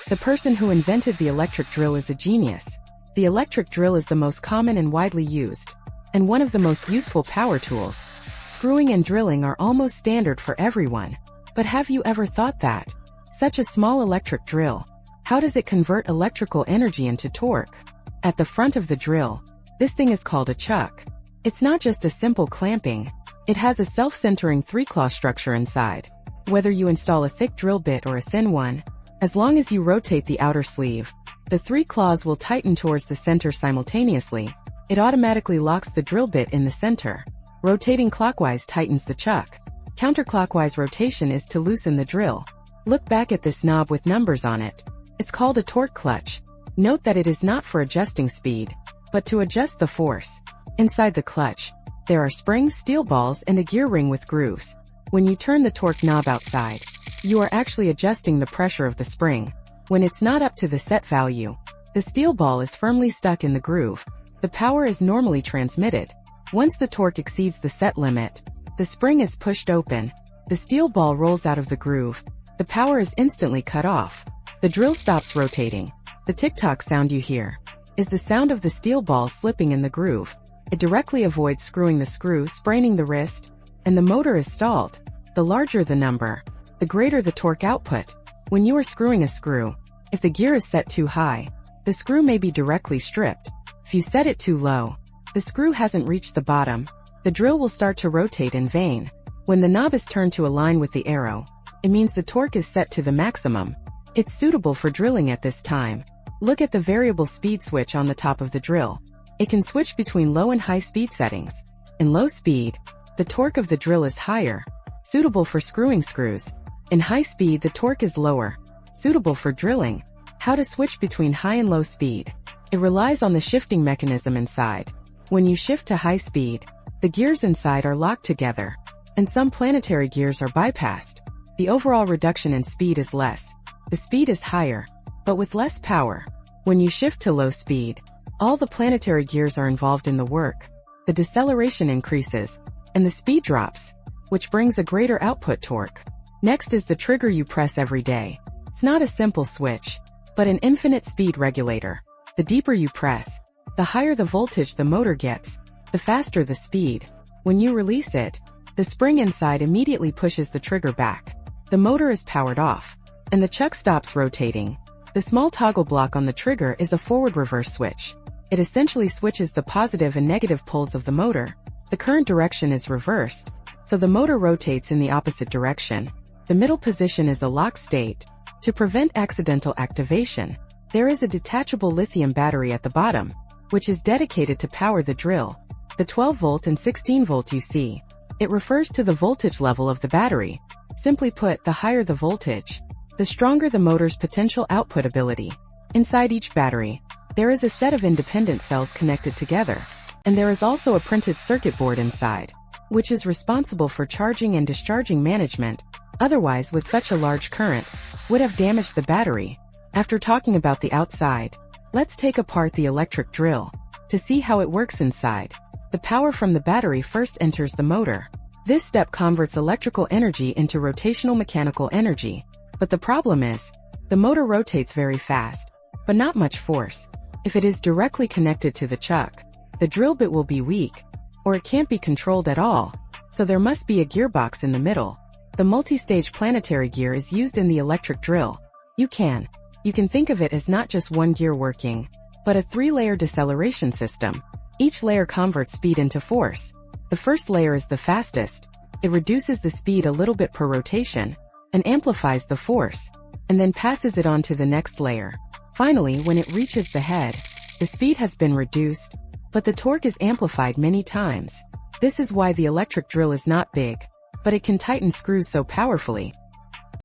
The person who invented the electric drill is a genius. The electric drill is the most common and widely used, and one of the most useful power tools. Screwing and drilling are almost standard for everyone. But have you ever thought that? Such a small electric drill. How does it convert electrical energy into torque? At the front of the drill, this thing is called a chuck. It's not just a simple clamping. It has a self-centering three-claw structure inside. Whether you install a thick drill bit or a thin one, as long as you rotate the outer sleeve, the three claws will tighten towards the center simultaneously. It automatically locks the drill bit in the center. Rotating clockwise tightens the chuck. Counterclockwise rotation is to loosen the drill. Look back at this knob with numbers on it. It's called a torque clutch. Note that it is not for adjusting speed, but to adjust the force. Inside the clutch, there are springs, steel balls, and a gear ring with grooves. When you turn the torque knob outside, you are actually adjusting the pressure of the spring. When it's not up to the set value, the steel ball is firmly stuck in the groove. The power is normally transmitted. Once the torque exceeds the set limit, the spring is pushed open. The steel ball rolls out of the groove. The power is instantly cut off. The drill stops rotating. The tick-tock sound you hear is the sound of the steel ball slipping in the groove. It directly avoids screwing the screw, spraining the wrist, and the motor is stalled. The larger the number, the greater the torque output. When you are screwing a screw, if the gear is set too high, the screw may be directly stripped. If you set it too low, the screw hasn't reached the bottom. The drill will start to rotate in vain. When the knob is turned to align with the arrow, it means the torque is set to the maximum. It's suitable for drilling at this time. Look at the variable speed switch on the top of the drill. It can switch between low and high speed settings. In low speed, the torque of the drill is higher, suitable for screwing screws. In high speed, the torque is lower, suitable for drilling. How to switch between high and low speed? It relies on the shifting mechanism inside. When you shift to high speed, the gears inside are locked together, and some planetary gears are bypassed. The overall reduction in speed is less. The speed is higher, but with less power. When you shift to low speed, all the planetary gears are involved in the work. The deceleration increases, and the speed drops, which brings a greater output torque. Next is the trigger you press every day. It's not a simple switch, but an infinite speed regulator. The deeper you press, the higher the voltage the motor gets, the faster the speed. When you release it, the spring inside immediately pushes the trigger back. The motor is powered off, and the chuck stops rotating. The small toggle block on the trigger is a forward-reverse switch. It essentially switches the positive and negative poles of the motor. The current direction is reversed, so the motor rotates in the opposite direction. The middle position is a lock state. To prevent accidental activation, there is a detachable lithium battery at the bottom, which is dedicated to power the drill. The 12-volt and 16-volt you see, it refers to the voltage level of the battery. Simply put, the higher the voltage, the stronger the motor's potential output ability. Inside each battery, there is a set of independent cells connected together, and there is also a printed circuit board inside, which is responsible for charging and discharging management. Otherwise, with such a large current, would have damaged the battery. After talking about the outside, let's take apart the electric drill to see how it works inside. The power from the battery first enters the motor. This step converts electrical energy into rotational mechanical energy. But the problem is, the motor rotates very fast, but not much force. If it is directly connected to the chuck, the drill bit will be weak, or it can't be controlled at all. So there must be a gearbox in the middle. The multi-stage planetary gear is used in the electric drill. You can think of it as not just one gear working, but a three-layer deceleration system. Each layer converts speed into force. The first layer is the fastest. It reduces the speed a little bit per rotation, and amplifies the force, and then passes it on to the next layer. Finally, when it reaches the head, the speed has been reduced, but the torque is amplified many times. This is why the electric drill is not big, but it can tighten screws so powerfully.